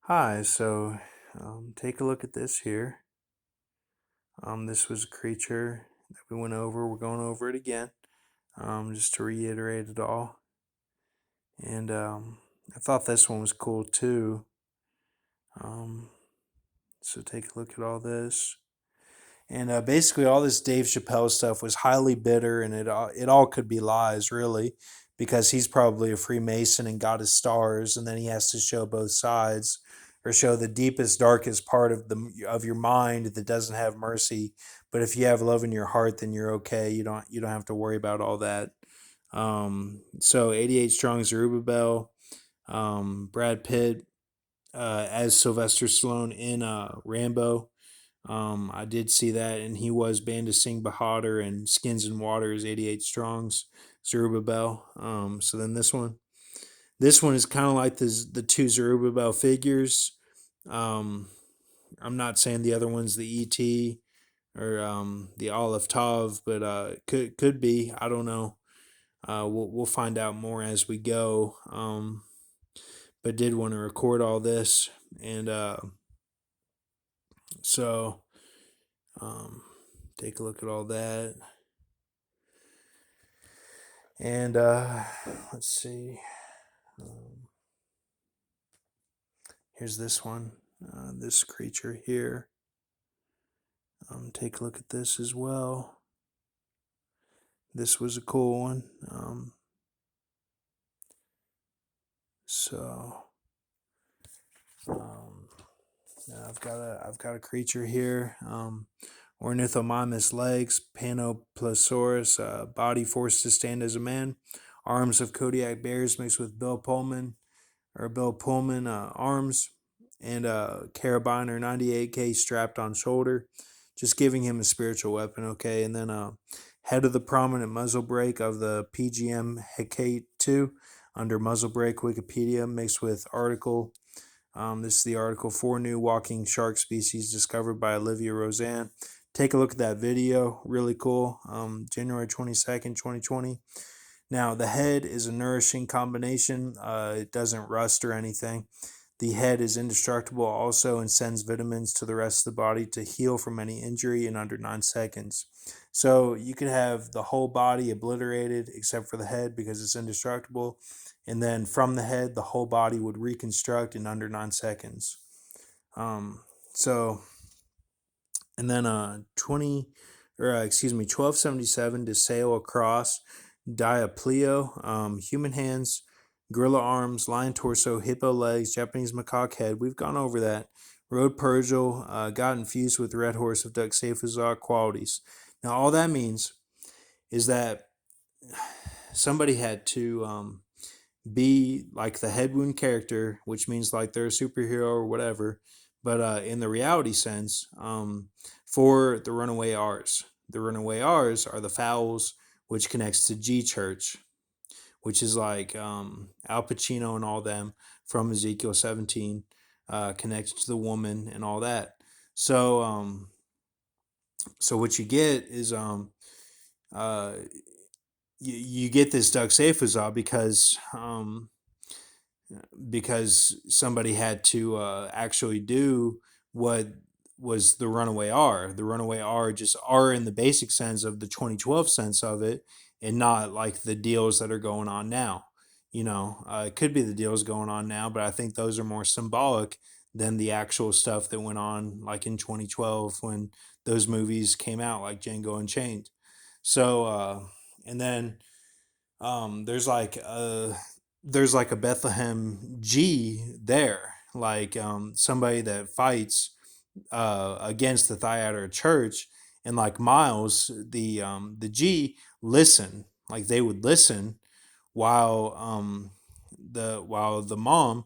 Hi, take a look at this here. This was a creature that we went over. We're going over it again, just to reiterate it all. And I thought this one was cool too. Um, so take a look at all this. And basically, all this Dave Chappelle stuff was highly bitter, and it all could be lies, really, because he's probably a Freemason and got his stars, and then he has to show both sides, or show the deepest, darkest part of your mind that doesn't have mercy. But if you have love in your heart, then you're okay. You don't have to worry about all that. So 88 Strong Zerubbabel, Brad Pitt as Sylvester Stallone in Rambo. I did see that, and he was banned to sing Bahadur and Skins and Waters, 88 Strongs, Zerubbabel. So then this one is kind of like the two Zerubbabel figures. Um, I'm not saying the other one's the ET or the Aleph Tav, but could be. I don't know. We'll find out more as we go. But did want to record all this, and so um, take a look at all that. And let's see. Um, Here's this one. This creature here. Take a look at this as well. This was a cool one. So um, now I've got a creature here. Ornithomimus legs, Panoplosaurus, body forced to stand as a man, arms of Kodiak bears mixed with Bill Pullman arms, and a carabine or 98K strapped on shoulder, just giving him a spiritual weapon. Okay, and then head of the prominent muzzle brake of the PGM Hecate 2 under muzzle brake Wikipedia mixed with article. This is the article: Four new walking shark species discovered by Olivia Roseane. Take a look at that video. Really cool. January 22nd, 2020. Now, the head is a nourishing combination. It doesn't rust or anything. The head is indestructible also and sends vitamins to the rest of the body to heal from any injury in under 9 seconds. So you could have the whole body obliterated except for the head because it's indestructible. And then from the head, the whole body would reconstruct in under 9 seconds. Um, so, and then 1277 to sail across Diapleo, human hands, gorilla arms, lion torso, hippo legs, Japanese macaque head. We've gone over that. Road Persial got infused with red horse of Duxaphazar qualities. Now, all that means is that somebody had to be like the head wound character, which means like they're a superhero or whatever, but in the reality sense, for the runaway R's. The runaway R's are the fowls, which connects to G Church, which is like Al Pacino and all them from Ezekiel 17, connected to the woman and all that. So what you get is uh, you get this Duxaphazar because somebody had to actually do what was the runaway R. The runaway R just R in the basic sense of the 2012 sense of it, and not like the deals that are going on now. It could be the deals going on now, but I think those are more symbolic than the actual stuff that went on like in 2012 when those movies came out, like Django Unchained. So, and then there's like a Bethlehem G there, like somebody that fights against the Thyatira Church, and like Miles, the G listen, like they would listen while the mom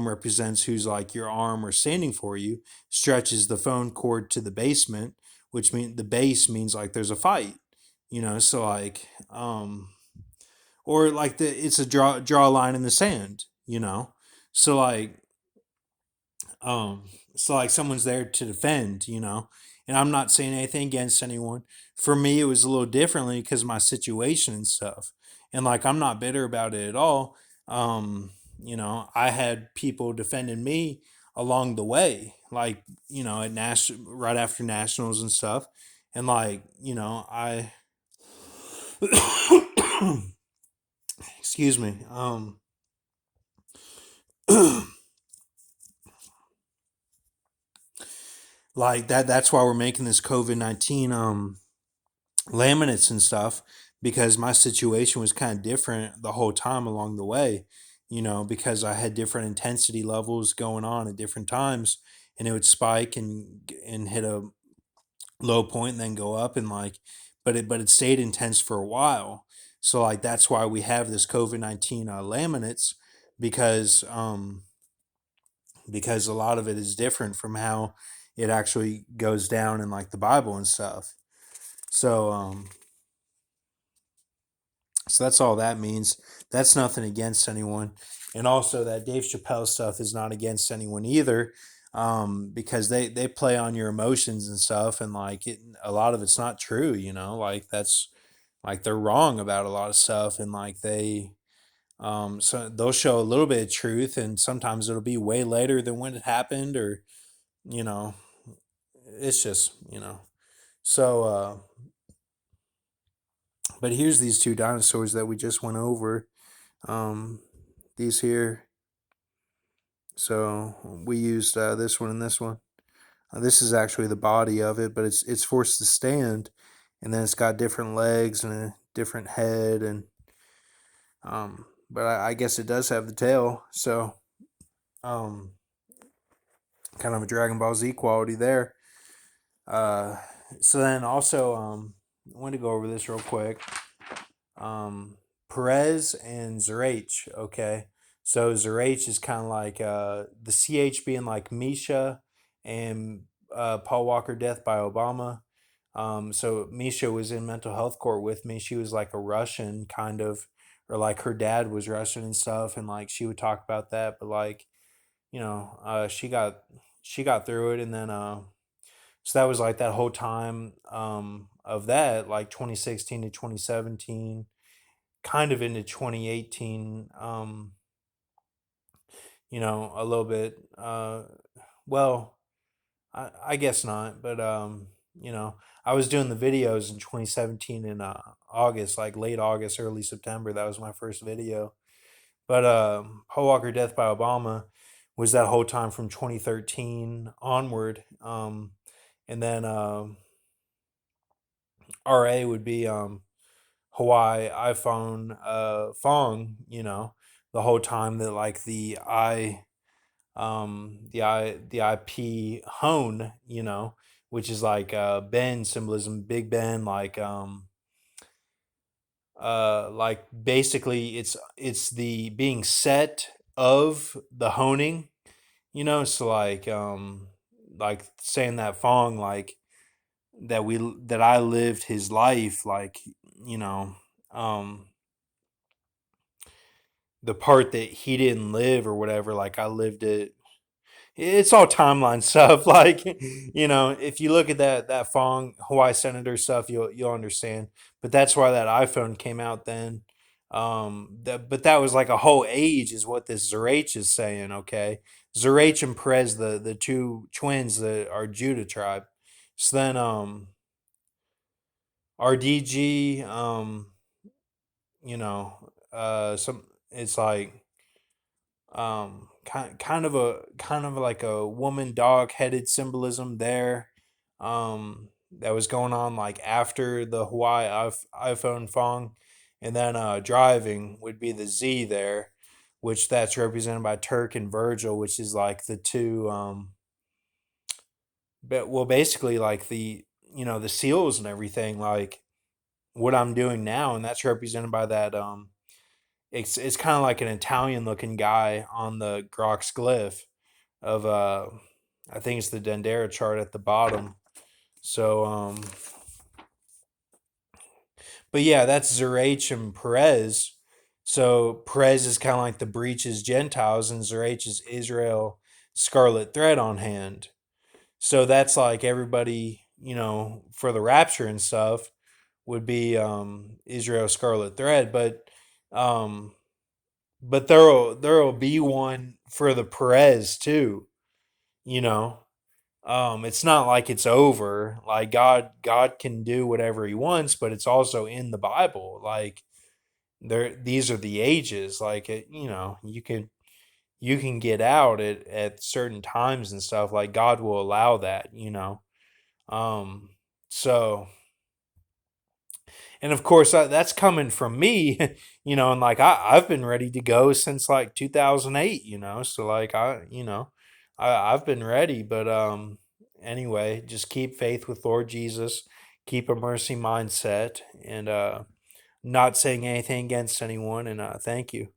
represents who's like your arm or standing for you, stretches the phone cord to the basement, which means the base means like there's a fight, so like or like it's a draw a line in the sand, so like um someone's there to defend, and I'm not saying anything against anyone. For me it was a little differently because of my situation and stuff, and like I'm not bitter about it at all. I had people defending me along the way, like, at right after nationals and stuff. And like, I excuse me. Like that's why we're making this COVID-19 laminates and stuff, because my situation was kind of different the whole time along the way, because I had different intensity levels going on at different times, and it would spike and hit a low point and then go up, and like, but it stayed intense for a while. So like that's why we have this COVID-19 laminates, because because a lot of it is different from how it actually goes down in like the Bible and stuff. So so that's all that means. That's nothing against anyone. And also that Dave Chappelle stuff is not against anyone either. Because they play on your emotions and stuff, and like a lot of it's not true, like that's like they're wrong about a lot of stuff, and like so they'll show a little bit of truth, and sometimes it'll be way later than when it happened, or you know, it's just, so but here's these two dinosaurs that we just went over. Um, these here. So we used this one and this one. This is actually the body of it, but it's forced to stand, and then it's got different legs and a different head, and but I guess it does have the tail. So um, kind of a Dragon Ball Z quality there. Uh, so then also I want to go over this real quick. um, Perez and Zurich. Okay, so Zurich is kind of like the CH being like Misha, and Paul Walker Death by Obama. So Misha was in mental health court with me. She was like a Russian kind of, or like her dad was Russian and stuff, and like she would talk about that, but like, she got through it, and then so that was like that whole time of that, like 2016 to 2017, kind of into 2018, a little bit. Well, I guess not, but I was doing the videos in 2017 in August, like late August, early September. That was my first video. But Paul Walker Death by Obama was that whole time from 2013 onward. And then RA would be Hawaii iPhone Fong, the whole time that like the IP hone, which is like Ben symbolism, Big Ben, like basically it's the being set of the honing, so like saying that Fong, like that I lived his life, like, you know, um the part that he didn't live or whatever, like I lived it. It's all timeline stuff. Like, if you look at that Fong Hawaii Senator stuff, you'll understand. But that's why that iPhone came out then. But that was like a whole age, is what this Zurich is saying. Okay, Zurich and Perez, the two twins that are Judah tribe. So then, RDG, some it's like kind of like a woman dog headed symbolism there, that was going on like after the Hawaii iPhone Fong. And then driving would be the Z there, which that's represented by Turk and Virgil, which is like the two but well, basically like the seals and everything, like what I'm doing now, and that's represented by that it's kind of like an Italian looking guy on the Grox glyph of I think it's the Dendera chart at the bottom. So but yeah, that's Zurich and Perez. So Perez is kind of like the breaches Gentiles, and Zurich is Israel scarlet thread on hand. So that's like everybody, for the rapture and stuff would be Israel scarlet thread, um but there'll be one for the Perez too. you know. It's not like it's over. Like God can do whatever he wants, but it's also in the Bible. Like there these are the ages. Like you can get out at certain times and stuff. Like God will allow that. Um so and of course that's coming from me, and like I've been ready to go since like 2008. So like I've been ready, but anyway, just keep faith with Lord Jesus, keep a mercy mindset, and not saying anything against anyone, and thank you.